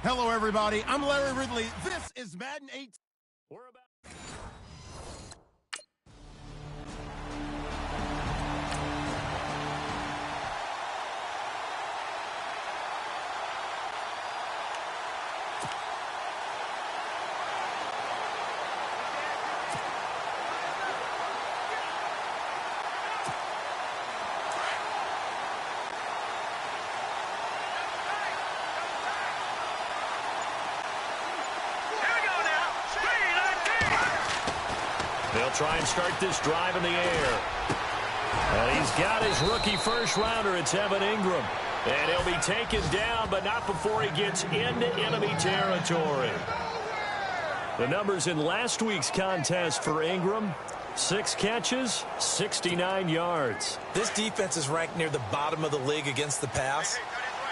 Hello, everybody. I'm Larry Ridley. This is Madden 8. We're about... They'll try and start this drive in the air. And he's got his rookie first-rounder. It's Even Engram. And he'll be taken down, but not before he gets into enemy territory. The numbers in last week's contest for Engram: 6 catches, 69 yards. This defense is ranked near the bottom of the league against the pass.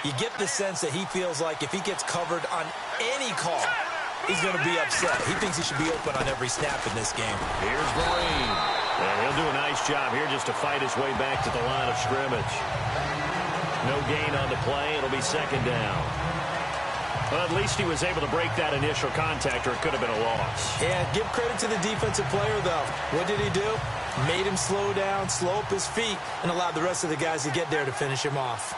You get the sense that he feels like if he gets covered on any call, he's going to be upset. He thinks he should be open on every snap in this game. Here's Vereen. And he'll do a nice job here just to fight his way back to the line of scrimmage. No gain on the play. It'll be second down. Well, at least he was able to break that initial contact, or it could have been a loss. Yeah, give credit to the defensive player, though. What did he do? Made him slow down, slow up his feet, and allowed the rest of the guys to get there to finish him off.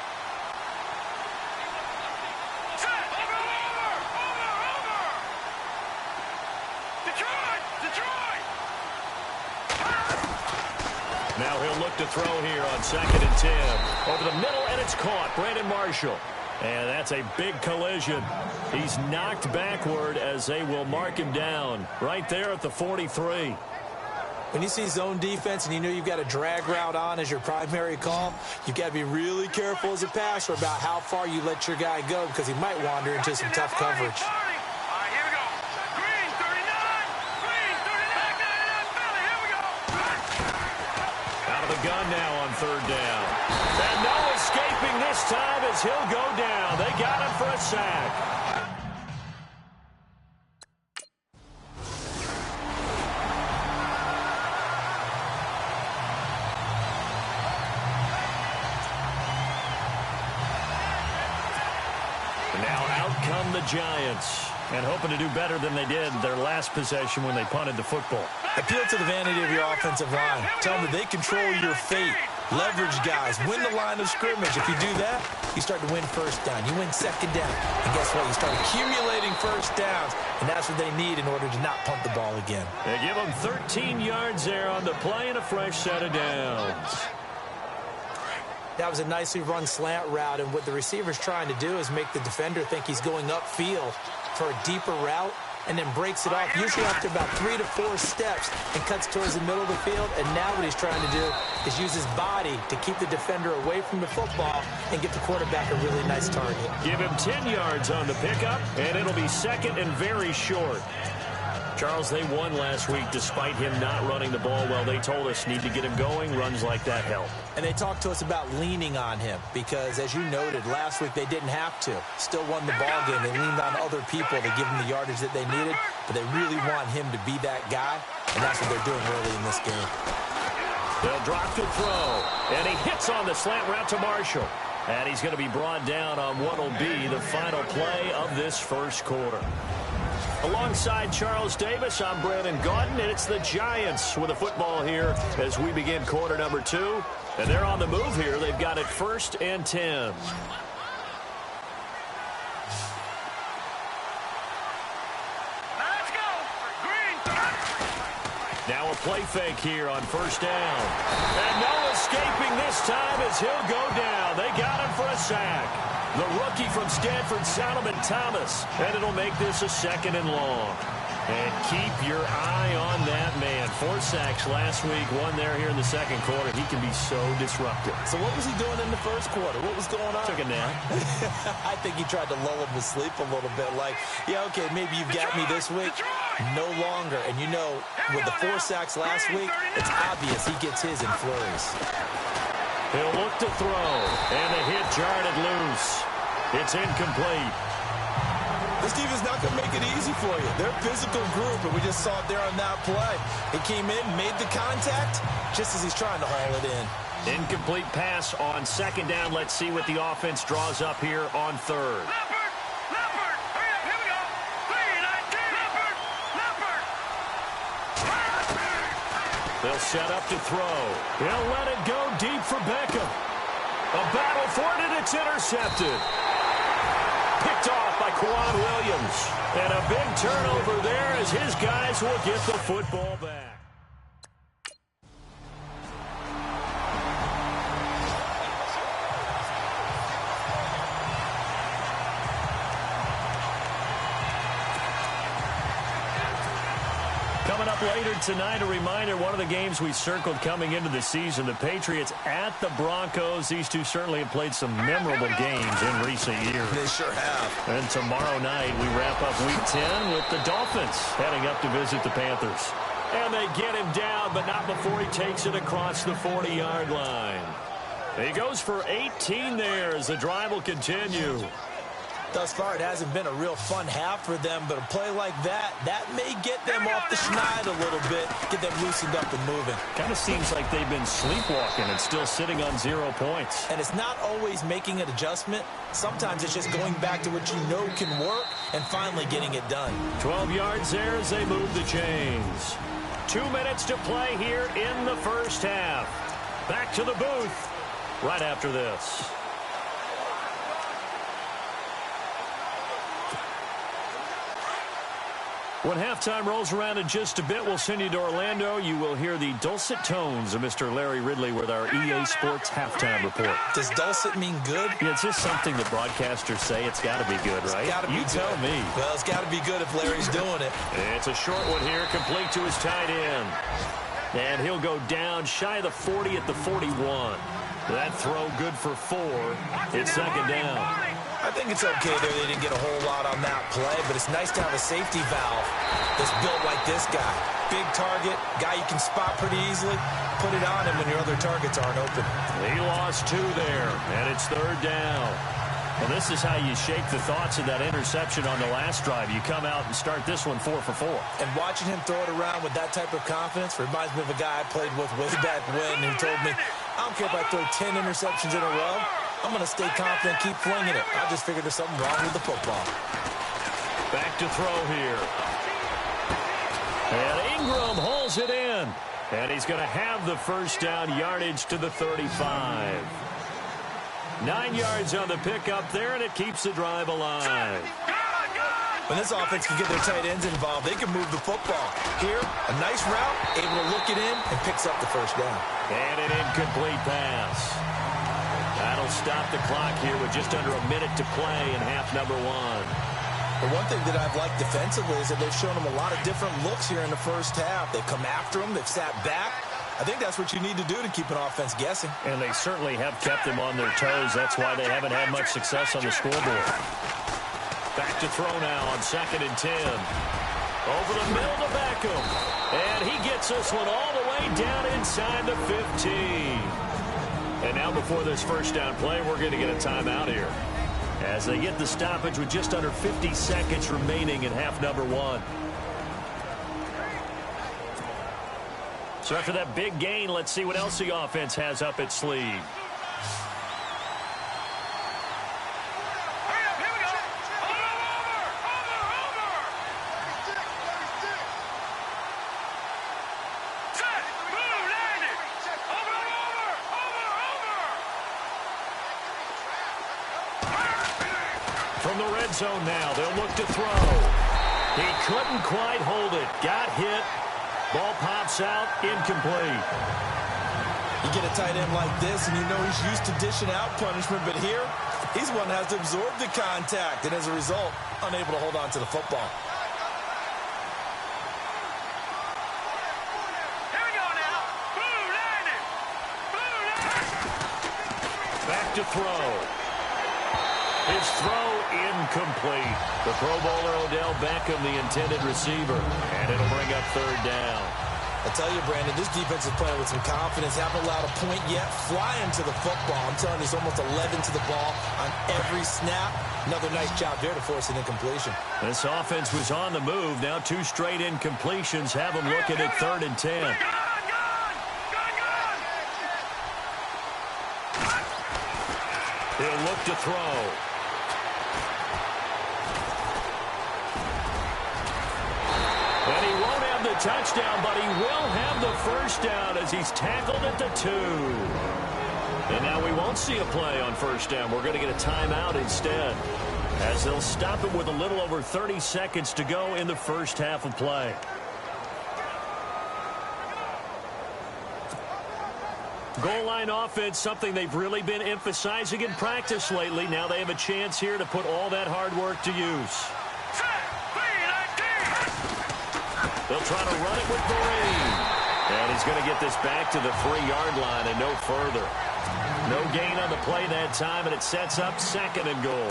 Now he'll look to throw here on 2nd and 10. Over the middle, and it's caught. Brandon Marshall. And that's a big collision. He's knocked backward as they will mark him down right there at the 43. When you see zone defense and you know you've got a drag route on as your primary call, you've got to be really careful as a passer about how far you let your guy go, because he might wander into some tough coverage. Gun now on 3rd down. And no escaping this time as he'll go down. They got him for a sack. And now out come the Giants, and hoping to do better than they did their last possession when they punted the football. Appeal to the vanity of your offensive line. Tell them that they control your fate. Leverage guys. Win the line of scrimmage. If you do that, you start to win first down. You win second down. And guess what? You start accumulating first downs. And that's what they need in order to not punt the ball again. They give them 13 yards there on the play and a fresh set of downs. That was a nicely run slant route. And what the receiver's trying to do is make the defender think he's going upfield for a deeper route, and then breaks it off, usually after about 3 to 4 steps, and cuts towards the middle of the field. And now what he's trying to do is use his body to keep the defender away from the football and get the quarterback a really nice target. Give him 10 yards on the pickup, and it'll be second and very short. Charles, they won last week despite him not running the ball well. They told us need to get him going. Runs like that help. And they talked to us about leaning on him because, as you noted, last week they didn't have to. Still won the ball game. They leaned on other people to give them the yardage that they needed, but they really want him to be that guy, and that's what they're doing early in this game. They'll drop to throw, and he hits on the slant route to Marshall. And he's going to be brought down on what will be the final play of this first quarter. Alongside Charles Davis, I'm Brandon Gaudin, and it's the Giants with a football here as we begin quarter number 2. And they're on the move here. They've got it 1st and 10. Now a play fake here on 1st down. And no escaping this time as he'll go down. They got him for a sack. The rookie from Stanford, Solomon Thomas. And it'll make this a 2nd and long. And keep your eye on that man. 4 sacks last week, 1 there here in the second quarter. He can be so disruptive. So what was he doing in the first quarter? What was going on? Took a nap. I think he tried to lull him to sleep a little bit. Like, yeah, okay, maybe you've got me this week. No longer. And you know, with the 4 sacks last week, it's obvious he gets his in flurries. He'll look to throw. And the hit jarred it loose. It's incomplete. This defense is not going to make it easy for you. They're a physical group, and we just saw it there on that play. He came in, made the contact, just as he's trying to haul it in. Incomplete pass on 2nd down. Let's see what the offense draws up here on 3rd. They'll set up to throw. He'll let it go deep for Beckham. A battle for it, and it's intercepted. Picked off by Kwan Williams. And a big turnover there as his guys will get the football back. Coming up later tonight, a reminder, one of the games we circled coming into the season, the Patriots at the Broncos. These two certainly have played some memorable games in recent years. They sure have. And tomorrow night, we wrap up Week 10 with the Dolphins heading up to visit the Panthers. And they get him down, but not before he takes it across the 40-yard line. He goes for 18 there as the drive will continue. Thus far, it hasn't been a real fun half for them, but a play like that may get them off the schneid a little bit, get them loosened up and moving. Kind of seems like they've been sleepwalking and still sitting on 0 points. And it's not always making an adjustment. Sometimes it's just going back to what you know can work and finally getting it done. 12 yards there as they move the chains. 2 minutes to play here in the first half. Back to the booth right after this. When halftime rolls around in just a bit, we'll send you to Orlando. You will hear the dulcet tones of Mr. Larry Ridley with our EA Sports halftime report. Does dulcet mean good? Yeah, it's just something that broadcasters say. It's got to be good, right? It's gotta be you good. Tell me. Well, it's got to be good if Larry's doing it. It's a short one here, complete to his tight end. And he'll go down shy of the 40 at the 41. That throw good for 4. It's second down. I think it's okay there. They didn't get a whole lot on that play, but it's nice to have a safety valve that's built like this guy. Big target, guy you can spot pretty easily. Put it on him when your other targets aren't open. He lost 2 there, and it's third down. Well, this is how you shake the thoughts of that interception on the last drive. You come out and start this one 4 for 4. And watching him throw it around with that type of confidence reminds me of a guy I played with way back when who told me, I don't care if I throw 10 interceptions in a row. I'm going to stay confident, keep flinging it. I just figured there's something wrong with the football. Back to throw here. And Engram hauls it in. And he's going to have the first down, yardage to the 35. 9 yards on the pickup there, and it keeps the drive alive. When this offense can get their tight ends involved, they can move the football. Here, a nice route, able to look it in, and picks up the first down. And an incomplete pass. That'll stop the clock here with just under a minute to play in half number 1. The one thing that I've liked defensively is that they've shown them a lot of different looks here in the first half. They've come after them. They've sat back. I think that's what you need to do to keep an offense guessing. And they certainly have kept them on their toes. That's why they haven't had much success on the scoreboard. Back to throw now on 2nd and 10. Over the middle to Beckham. And he gets this one all the way down inside the 15. And now before this first down play, we're going to get a timeout here, as they get the stoppage with just under 50 seconds remaining in half number 1. So after that big gain, let's see what else the offense has up its sleeve. From the red zone now, they'll look to throw. He couldn't quite hold it. Got hit. Ball pops out, incomplete. You get a tight end like this, and you know he's used to dishing out punishment, but here, he's one that has to absorb the contact, and as a result, unable to hold on to the football. Here we go now. Blue landing. Blue landing. Back to throw. His throw incomplete. The Pro Bowler Odell Beckham, the intended receiver. And it'll bring up third down. I tell you, Brandon, this defense is playing with some confidence. Haven't allowed a point yet. Flying to the football. I'm telling you, there's almost 11 to the ball on every snap. Another nice job there to force an incompletion. This offense was on the move. Now 2 straight incompletions have them looking at 3rd and 10. He'll look to throw. And he won't have the touchdown, but he will have the first down as he's tackled at the 2. And now we won't see a play on first down. We're going to get a timeout instead, as they'll stop it with a little over 30 seconds to go in the first half of play. Goal line offense, something they've really been emphasizing in practice lately. Now they have a chance here to put all that hard work to use. They'll try to run it with Vereen. And he's going to get this back to the 3-yard line and no further. No gain on the play that time, and it sets up 2nd and goal.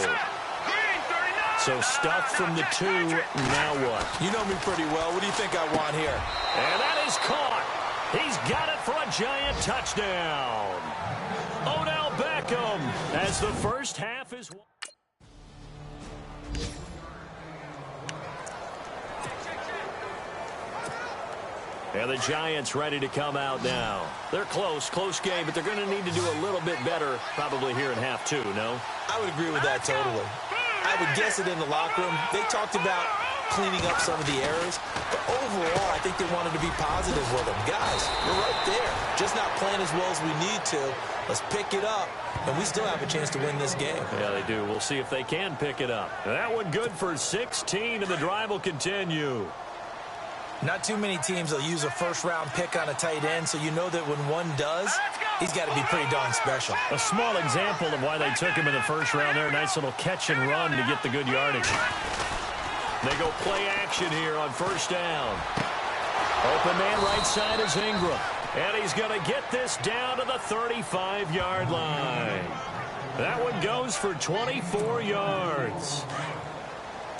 So stuff from the 2, now what? You know me pretty well. What do you think I want here? And that is caught. He's got it for a giant touchdown. Odell Beckham as the first half is... And the Giants ready to come out now. They're close game, but they're going to need to do a little bit better probably here in half 2, no? I would agree with that totally. I would guess it in the locker room. They talked about cleaning up some of the errors, but overall, I think they wanted to be positive with them. Guys, we're right there. Just not playing as well as we need to. Let's pick it up, and we still have a chance to win this game. Yeah, they do. We'll see if they can pick it up. That one good for 16, and the drive will continue. Not too many teams will use a first-round pick on a tight end, so you know that when one does, he's got to be pretty darn special. A small example of why they took him in the first round there. Nice little catch and run to get the good yardage. They go play action here on first down. Open man right side is Engram. And he's going to get this down to the 35-yard line. That one goes for 24 yards.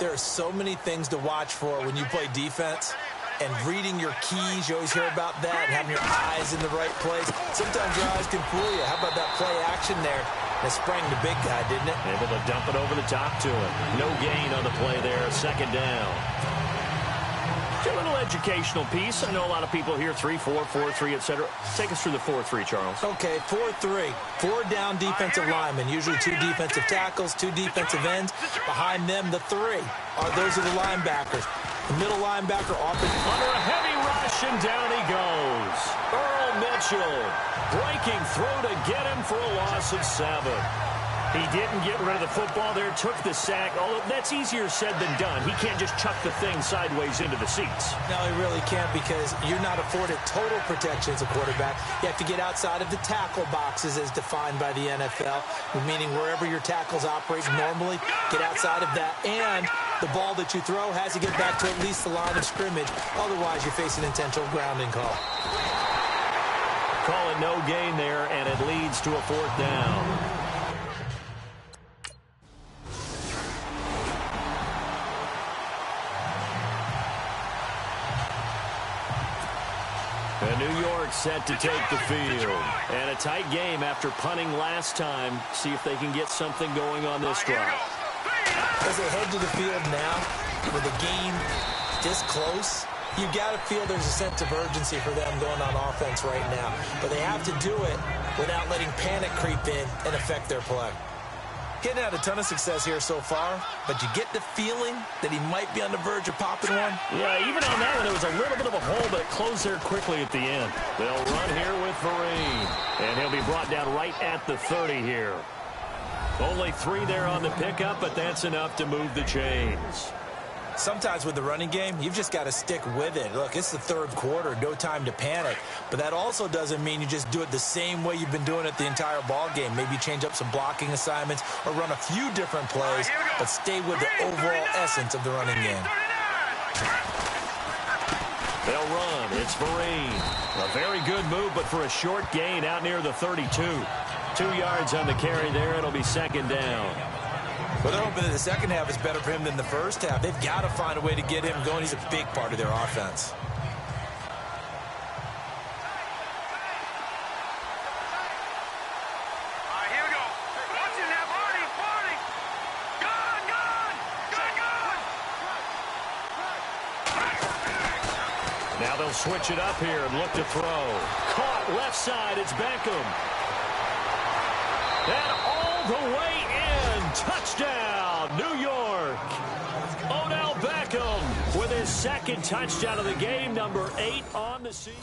There are so many things to watch for when you play defense. And reading your keys, you always hear about that, and having your eyes in the right place. Sometimes your eyes can fool you. How about that play action there? That sprang the big guy, didn't it? Able to dump it over the top to him. No gain on the play there, 2nd down. A little educational piece. I know a lot of people here, 3-4, 4-3, etc. Take us through the 4-3, Charles. Okay, 4-3. 4 down defensive linemen, usually 2 defensive tackles, 2 defensive ends. Behind them, the 3 those are the linebackers. The middle linebacker often under a heavy rush, and down he goes. Earl Mitchell breaking through to get him for a loss of 7. He didn't get rid of the football there, took the sack. Although that's easier said than done. He can't just chuck the thing sideways into the seats. No, he really can't, because you're not afforded total protection as a quarterback. You have to get outside of the tackle boxes as defined by the NFL, meaning wherever your tackles operate normally, get outside of that. And the ball that you throw has to get back to at least the line of scrimmage. Otherwise, you're facing intentional grounding call. Call it no gain there, and it leads to a 4th down. And New York set to take the field. And a tight game after punting last time. See if they can get something going on this drive. As they head to the field now, with the game this close, you got to feel there's a sense of urgency for them going on offense right now. But they have to do it without letting panic creep in and affect their play. Getting had a ton of success here so far, but you get the feeling that he might be on the verge of popping one. Yeah, even on that one, it was a little bit of a hole, but it closed there quickly at the end. They'll run here with Vereen, and he'll be brought down right at the 30 here. Only 3 there on the pickup, but that's enough to move the chains. Sometimes with the running game, you've just got to stick with it. Look, it's the 3rd quarter, no time to panic. But that also doesn't mean you just do it the same way you've been doing it the entire ball game. Maybe change up some blocking assignments or run a few different plays, but stay with the overall essence of the running game. They'll run. It's Vereen. A very good move, but for a short gain out near the 32. 2 yards on the carry there. It'll be 2nd down. Well, they're hoping that the second half is better for him than the first half. They've got to find a way to get him going. He's a big part of their offense. All right, here we go. Watch it now, Barney. Gun. Now they'll switch it up here and look to throw. Caught left side. It's Beckham. And all the way in. Touchdown, New York. Odell Beckham with his second touchdown of the game, number 8 on the season.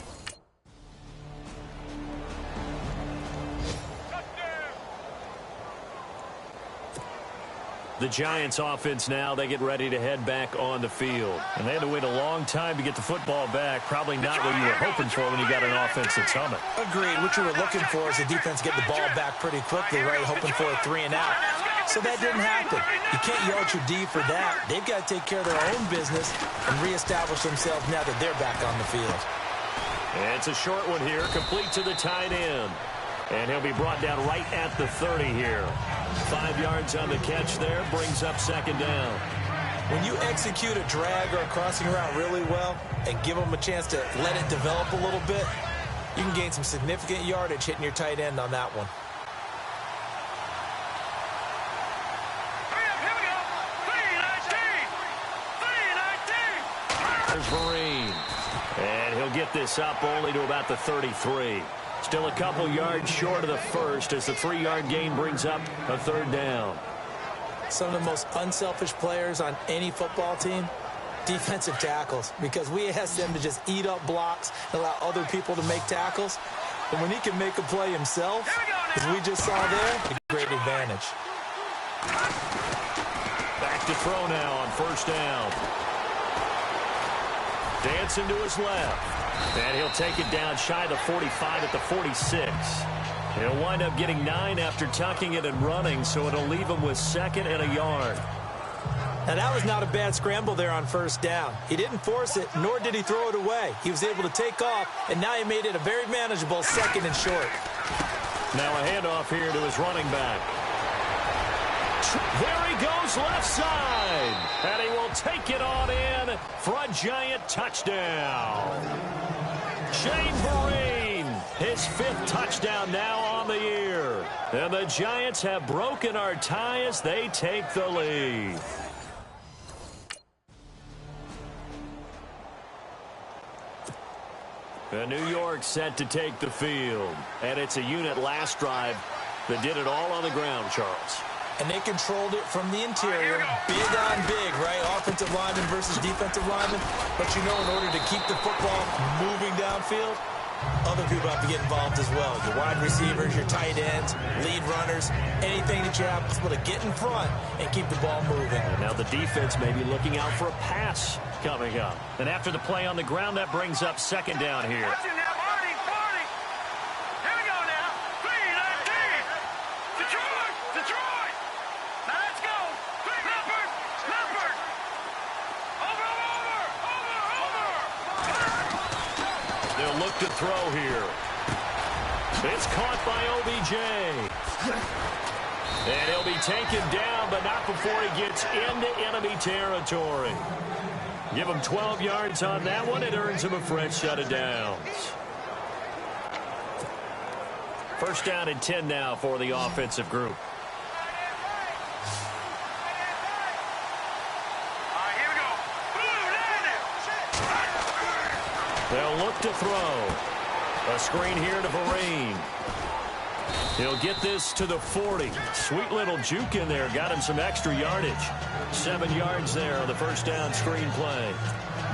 The Giants offense now, they get ready to head back on the field. And they had to wait a long time to get the football back. Probably not what you were hoping for when you got an offense that's humming. Agreed. What you were looking for is the defense get the ball back pretty quickly, right? Hoping for a 3 and out. So that didn't happen. You can't yell at your D for that. They've got to take care of their own business and reestablish themselves now that they're back on the field. And it's a short one here, complete to the tight end. And he'll be brought down right at the 30 here. 5 yards on the catch there, brings up second down. When you execute a drag or a crossing route really well and give them a chance to let it develop a little bit, you can gain some significant yardage hitting your tight end on that one. There's Vereen. And he'll get this up only to about the 33. Still a couple yards short of the first as the 3-yard gain brings up a third down. Some of the most unselfish players on any football team, defensive tackles, because we ask them to just eat up blocks and allow other people to make tackles. But when he can make a play himself, as we just saw there, a great advantage. Back to throw now on first down. Dancing to his left. And he'll take it down shy of the 45 at the 46. He'll wind up getting 9 after tucking it and running, so it'll leave him with second and a yard. Now, that was not a bad scramble there on first down. He didn't force it, nor did he throw it away. He was able to take off, and now he made it a very manageable second and short. Now a handoff here to his running back. There he goes left side. And he will take it on in for a Giant touchdown. Shane Vereen, his 5th touchdown now on the year. And the Giants have broken our tie as they take the lead. And New York set to take the field. And it's a unit last drive that did it all on the ground, Charles. And they controlled it from the interior, big on big, right? Offensive lineman versus defensive lineman. But you know, in order to keep the football moving downfield, other people have to get involved as well. Your wide receivers, your tight ends, lead runners, anything that you have to get in front and keep the ball moving. And now the defense may be looking out for a pass coming up. And after the play on the ground, that brings up second down here. Look to throw here. It's caught by OBJ. And he'll be taken down, but not before he gets into enemy territory. Give him 12 yards on that one. It earns him a fresh set of downs. First down and 10 now for the offensive group. They'll look to throw. A screen here to Vereen. He'll get this to the 40. Sweet little juke in there. Got him some extra yardage. 7 yards there on the first down screen play.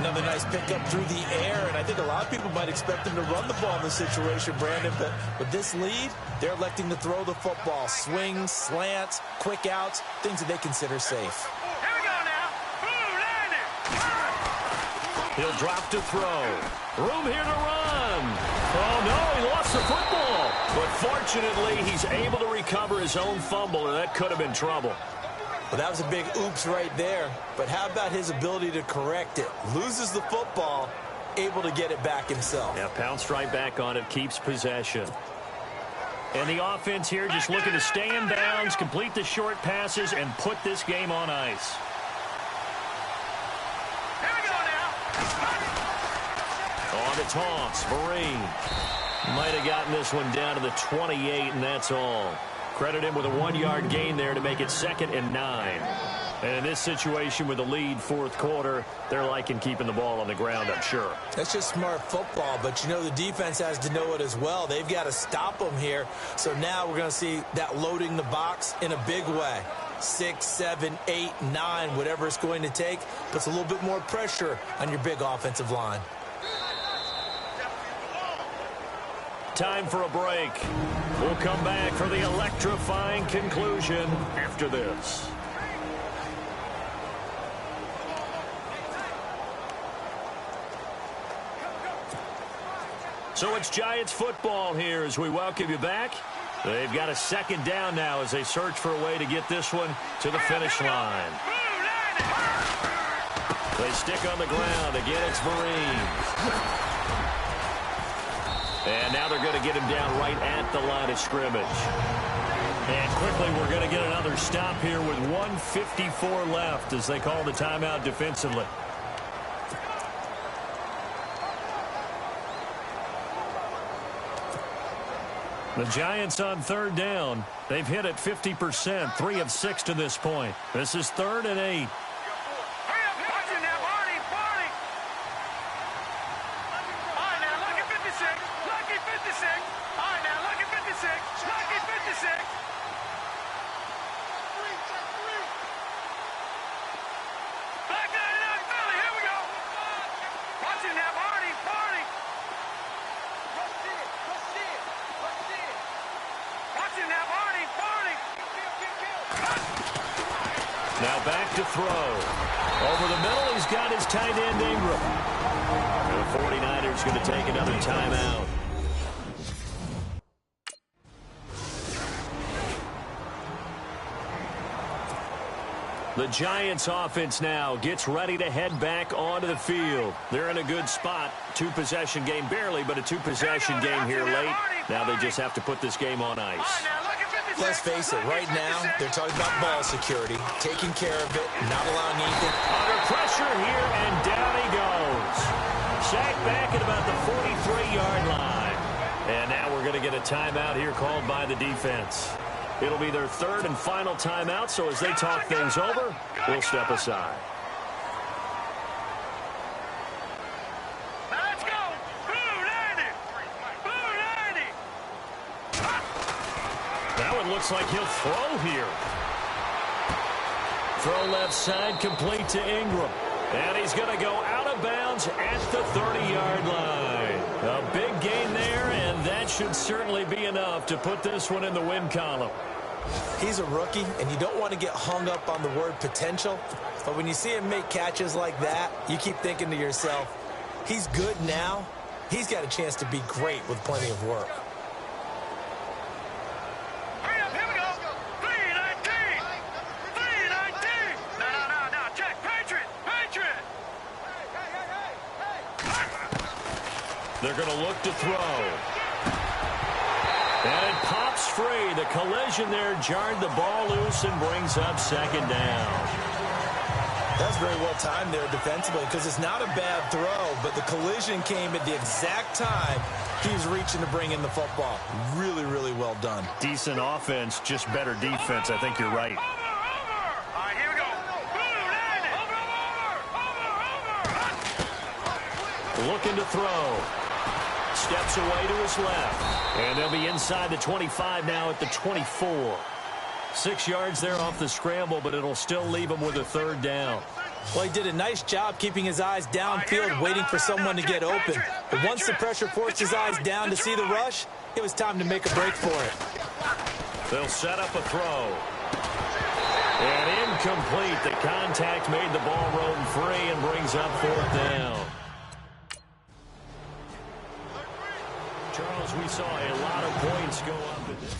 Another nice pickup through the air, and I think a lot of people might expect him to run the ball in this situation, Brandon, but with this lead, they're electing to throw the football. Swings, slants, quick outs, things that they consider safe. He'll drop to throw. Room here to run. Oh, no, he lost the football. But fortunately, he's able to recover his own fumble, and that could have been trouble. Well, that was a big oops right there. But how about his ability to correct it? Loses the football, able to get it back himself. Yeah, pounced right back on it, keeps possession. And the offense here just looking to stay in bounds, complete the short passes, and put this game on ice. On the toss, Vereen might have gotten this one down to the 28, and that's all. Credit him with a 1-yard gain there to make it 2nd and 9. And in this situation with the lead fourth quarter, they're liking keeping the ball on the ground, I'm sure. That's just smart football, but you know the defense has to know it as well. They've got to stop them here. So now we're going to see that loading the box in a big way. 6, 7, 8, 9, whatever it's going to take. Puts a little bit more pressure on your big offensive line. Time for a break. We'll come back for the electrifying conclusion after this. So it's Giants football here as we welcome you back. They've got a second down now as they search for a way to get this one to the finish line. They stick on the ground. Again, it's Vereen. And now they're going to get him down right at the line of scrimmage. And quickly, we're going to get another stop here with 1:54 left as they call the timeout defensively. The Giants on third down. They've hit it 50%, 3 of 6 to this point. This is 3rd and 8. Now back to throw. Over the middle, he's got his tight end, Engram. The 49ers going to take another timeout. The Giants offense now gets ready to head back onto the field. They're in a good spot. 2-possession game, barely, but a 2-possession game here late. Now they just have to put this game on ice. Let's face it, right now, they're talking about ball security, taking care of it, not allowing anything. Under pressure here, and down he goes. Sacked back at about the 43-yard line. And now we're going to get a timeout here called by the defense. It'll be their 3rd and final timeout, so as they talk things over, we'll step aside. Looks like he'll throw here. Throw left side, complete to Engram. And he's going to go out of bounds at the 30-yard line. A big gain there, and that should certainly be enough to put this one in the win column. He's a rookie, and you don't want to get hung up on the word potential. But when you see him make catches like that, you keep thinking to yourself, he's good now. He's got a chance to be great with plenty of work. They're going to look to throw. And it pops free. The collision there jarred the ball loose and brings up 2nd down. That's very well timed there defensively because it's not a bad throw, but the collision came at the exact time he was reaching to bring in the football. Really, really well done. Decent offense, just better defense. I think you're right. Looking to throw. Steps away to his left. And they'll be inside the 25 now at the 24. 6 yards there off the scramble, but it'll still leave him with a 3rd down. Well, he did a nice job keeping his eyes downfield, waiting for someone to get open. But once the pressure forced his eyes down to see the rush, it was time to make a break for it. They'll set up a throw. And incomplete. The contact made the ball roam free and brings up 4th down. Charles, we saw a lot of points go up in this.